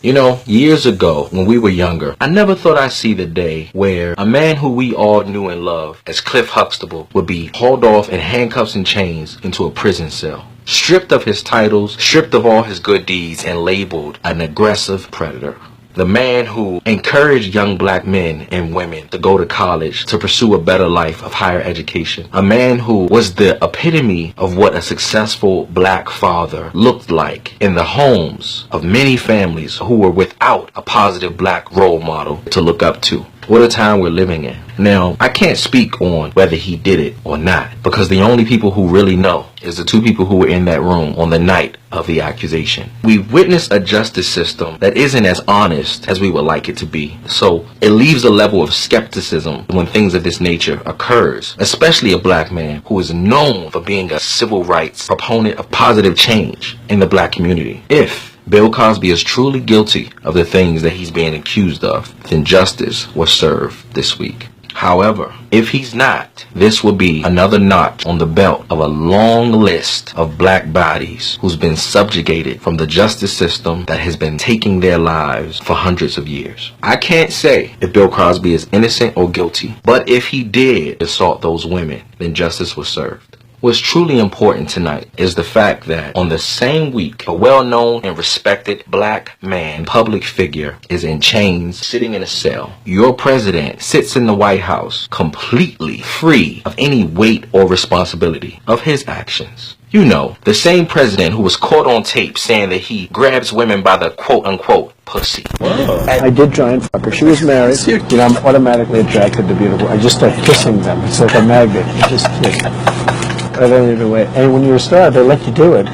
You know, years ago, when we were younger, I never thought I'd see the day where a man who we all knew and loved as Cliff Huxtable would be hauled off in handcuffs and chains into a prison cell, stripped of his titles, stripped of all his good deeds, and labeled an aggressive predator. The man who encouraged young black men and women to go to college to pursue a better life of higher education. A man who was the epitome of what a successful black father looked like in the homes of many families who were without a positive black role model to look up to. What a time we're living in. Now, I can't speak on whether he did it or not, because the only people who really know is the two people who were in that room on the night of the accusation. We've witnessed a justice system that isn't as honest as we would like it to be. So it leaves a level of skepticism when things of this nature occurs, especially a black man who is known for being a civil rights proponent of positive change in the black community. If Bill Cosby is truly guilty of the things that he's being accused of, then justice was served this week. However, if he's not, this will be another notch on the belt of a long list of black bodies who's been subjugated from the justice system that has been taking their lives for hundreds of years. I can't say if Bill Cosby is innocent or guilty, but if he did assault those women, then justice was served. What's truly important tonight is the fact that on the same week, a well-known and respected black man, public figure, is in chains, sitting in a cell. Your president sits in the White House completely free of any weight or responsibility of his actions. You know, the same president who was caught on tape saying that he grabs women by the quote-unquote pussy. Whoa. I did try and fuck her. She was married. You know, I'm automatically attracted to beautiful. I just start kissing them. It's like a magnet. You just kiss. I don't even wait. And when you're a star, they let you do it.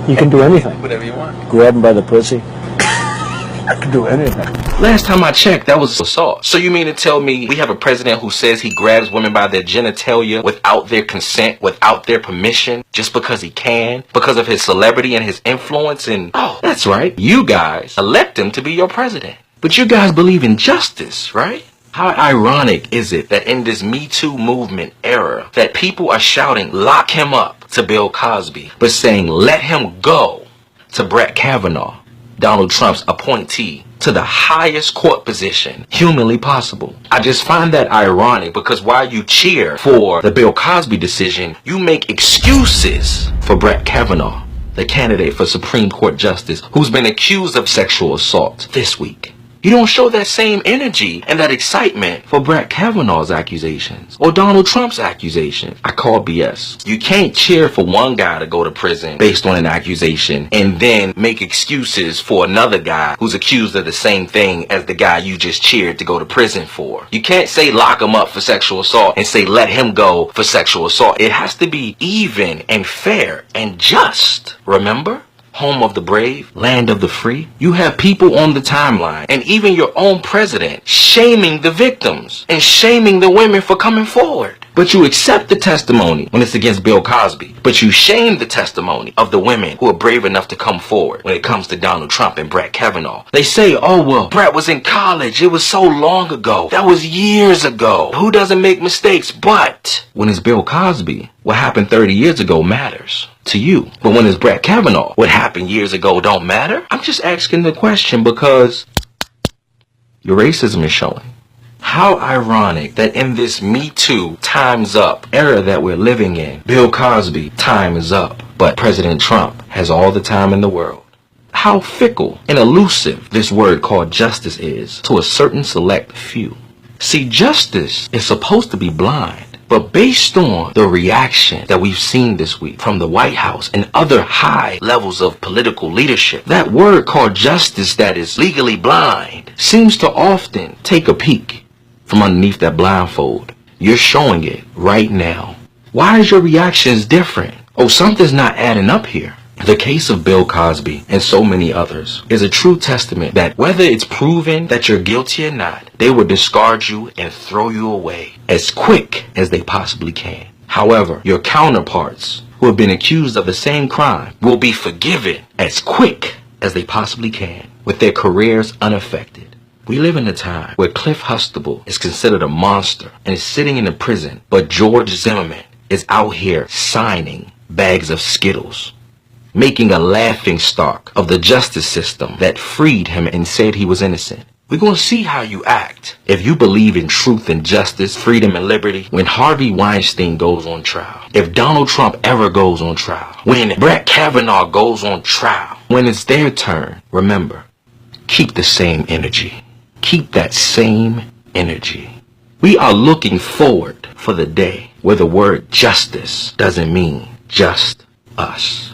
You can do anything. Whatever you want. Grab them by the pussy. I can do anything. Last time I checked, that was assault. So you mean to tell me we have a president who says he grabs women by their genitalia without their consent, without their permission, just because he can, because of his celebrity and his influence? And oh, that's right, you guys elect him to be your president. But you guys believe in justice, right? How ironic is it that in this Me Too movement era that people are shouting, lock him up, to Bill Cosby, but saying, let him go, to Brett Kavanaugh, Donald Trump's appointee to the highest court position humanly possible. I just find that ironic because while you cheer for the Bill Cosby decision, you make excuses for Brett Kavanaugh, the candidate for Supreme Court Justice, who's been accused of sexual assault this week. You don't show that same energy and that excitement for Brett Kavanaugh's accusations or Donald Trump's accusation. I call BS. You can't cheer for one guy to go to prison based on an accusation and then make excuses for another guy who's accused of the same thing as the guy you just cheered to go to prison for. You can't say lock him up for sexual assault and say let him go for sexual assault. It has to be even and fair and just. Remember? Home of the brave, land of the free. You have people on the timeline and even your own president shaming the victims and shaming the women for coming forward. But you accept the testimony when it's against Bill Cosby. But you shame the testimony of the women who are brave enough to come forward when it comes to Donald Trump and Brett Kavanaugh. They say, oh, well, Brett was in college. It was so long ago. That was years ago. Who doesn't make mistakes? But when it's Bill Cosby, what happened 30 years ago matters to you. But when it's Brett Kavanaugh, what happened years ago don't matter? I'm just asking the question because your racism is showing. How ironic that in this Me Too time's up era that we're living in, Bill Cosby, time is up, but President Trump has all the time in the world. How fickle and elusive this word called justice is to a certain select few. See, justice is supposed to be blind. But based on the reaction that we've seen this week from the White House and other high levels of political leadership, that word called justice that is legally blind seems to often take a peek from underneath that blindfold. You're showing it right now. Why is your reactions different? Oh, something's not adding up here. The case of Bill Cosby and so many others is a true testament that whether it's proven that you're guilty or not, they will discard you and throw you away as quick as they possibly can. However, your counterparts who have been accused of the same crime will be forgiven as quick as they possibly can with their careers unaffected. We live in a time where Cliff Huxtable is considered a monster and is sitting in a prison, but George Zimmerman is out here signing bags of Skittles. making a laughingstock of the justice system that freed him and said he was innocent. We're going to see how you act if you believe in truth and justice, freedom and liberty when Harvey Weinstein goes on trial. If Donald Trump ever goes on trial. When Brett Kavanaugh goes on trial. When it's their turn, remember, keep the same energy. Keep that same energy. We are looking forward for the day where the word justice doesn't mean just us.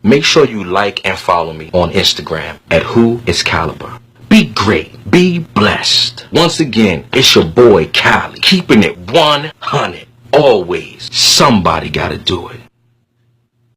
Make sure you like and follow me on Instagram at WhoIsCaliber. Be great. Be blessed. Once again, it's your boy Cali. Keeping it 100. Always. Somebody gotta do it.